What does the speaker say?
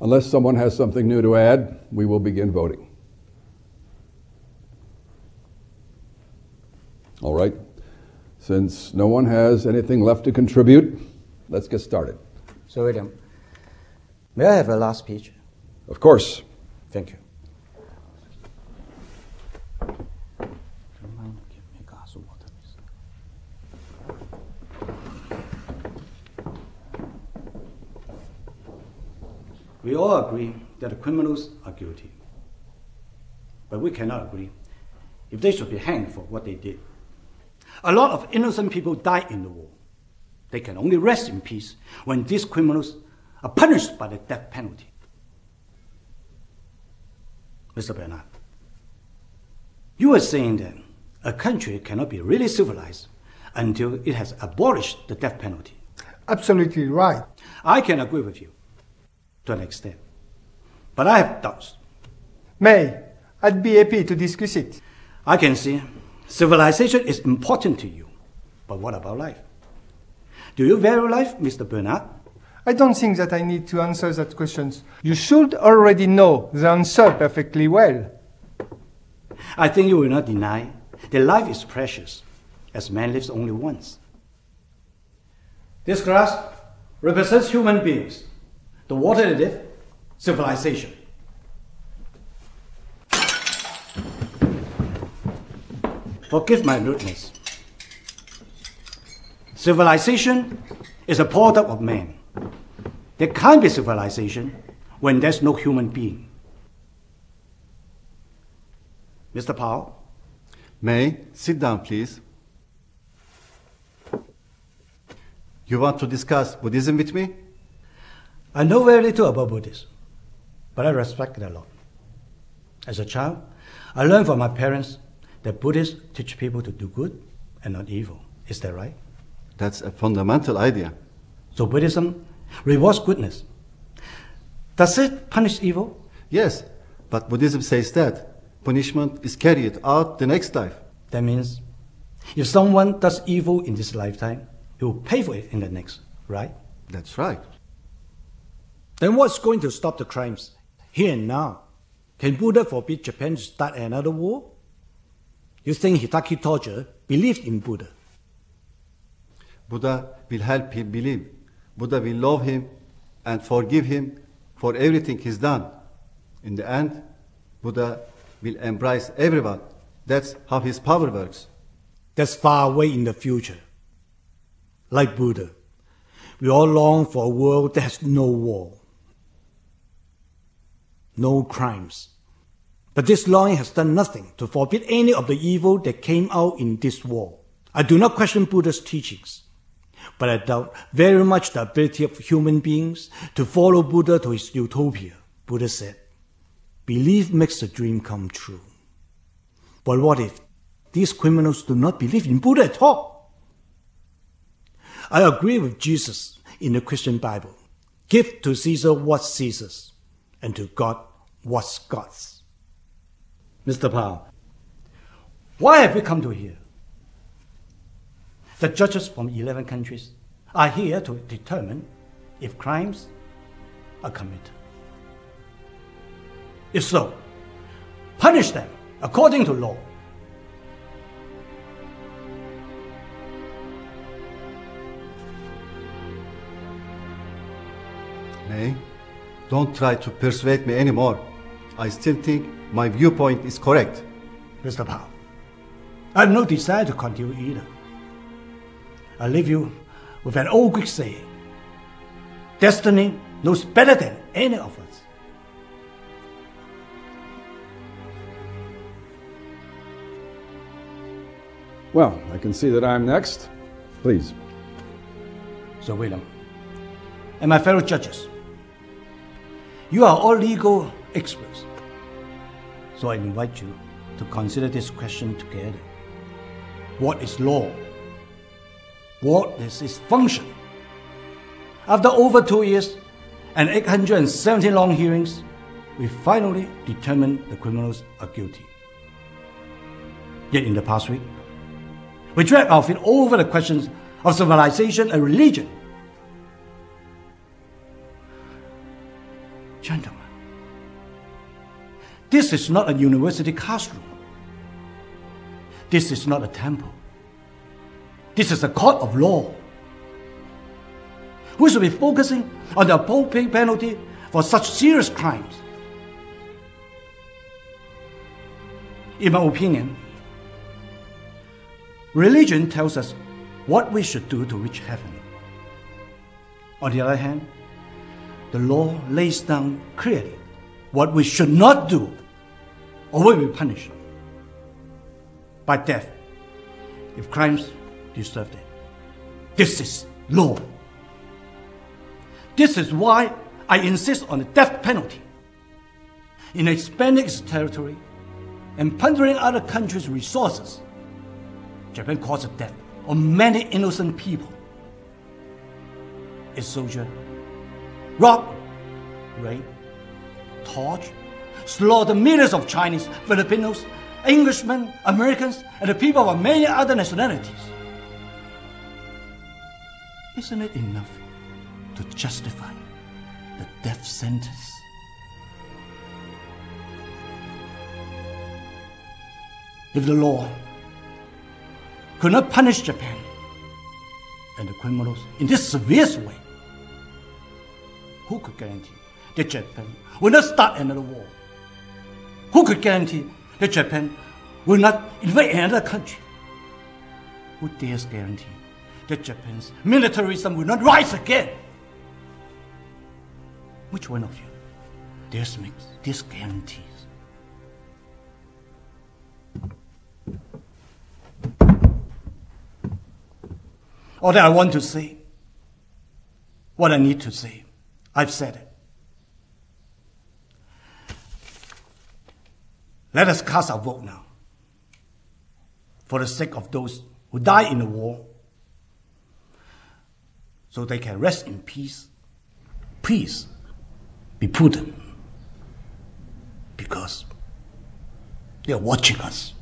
Unless someone has something new to add, we will begin voting. All right. Since no one has anything left to contribute, let's get started. Sir William, may I have a last speech? Of course. Thank you. We all agree that the criminals are guilty. But we cannot agree if they should be hanged for what they did. A lot of innocent people died in the war. They can only rest in peace when these criminals are punished by the death penalty. Mr. Bernard, you were saying that a country cannot be really civilized until it has abolished the death penalty. Absolutely right. I can agree with you to an extent, but I have doubts. May, I'd be happy to discuss it. I can see civilization is important to you, but what about life? Do you value life, Mr. Bernard? I don't think that I need to answer that question. You should already know the answer perfectly well. I think you will not deny that life is precious, as man lives only once. This glass represents human beings. The water they live, civilization. Forgive my rudeness. Civilization is a product of man. There can't be civilization when there's no human being. Mr. Powell? May, sit down, please. You want to discuss Buddhism with me? I know very little about Buddhism, but I respect it a lot. As a child, I learned from my parents that Buddhists teach people to do good and not evil. Is that right? That's a fundamental idea. So Buddhism rewards goodness. Does it punish evil? Yes, but Buddhism says that punishment is carried out the next life. That means if someone does evil in this lifetime, he will pay for it in the next, right? That's right. Then what's going to stop the crimes here and now? Can Buddha forbid Japan to start another war? You think Hideki Tojo believed in Buddha? Buddha will help him believe. Buddha will love him and forgive him for everything he's done. In the end, Buddha will embrace everyone. That's how his power works. That's far away in the future. Like Buddha, we all long for a world that has no war, no crimes. But this longing has done nothing to forbid any of the evil that came out in this war. I do not question Buddha's teachings, but I doubt very much the ability of human beings to follow Buddha to his utopia. Buddha said, "Belief makes the dream come true." But what if these criminals do not believe in Buddha at all? I agree with Jesus in the Christian Bible. Give to Caesar what's Caesar's, and to God what's God's. Mr. Powell, why have we come to here? The judges from 11 countries are here to determine if crimes are committed. If so, punish them according to law. May, don't try to persuade me anymore. I still think my viewpoint is correct. Mr. Powell, I have no desire to continue either. I leave you with an old Greek saying, destiny knows better than any of us. Well, I can see that I'm next. Please. Sir William, and my fellow judges, you are all legal experts, so I invite you to consider this question together. What is law? What is its function? After over 2 years and 817 long hearings, we finally determined the criminals are guilty. Yet in the past week, we dragged our feet over the questions of civilization and religion. Gentlemen, this is not a university classroom. This is not a temple. This is a court of law. We should be focusing on the appropriate penalty for such serious crimes. In my opinion, religion tells us what we should do to reach heaven. On the other hand, the law lays down clearly what we should not do or will be punished by death if crimes deserved it. This is law. This is why I insist on the death penalty. In expanding its territory and plundering other countries' resources, Japan caused the death of many innocent people. Its soldiers robbed, raped, tortured, slaughtered millions of Chinese, Filipinos, Englishmen, Americans, and the people of many other nationalities. Isn't it enough to justify the death sentence? If the law could not punish Japan and the criminals in this severe way, who could guarantee that Japan will not start another war? Who could guarantee that Japan will not invade another country? Who dares guarantee that Japan's militarism will not rise again? Which one of you dares make these guarantees? All that I want to say, what I need to say, I've said it. Let us cast our vote now, for the sake of those who died in the war, so they can rest in peace. Please be prudent, because they are watching us.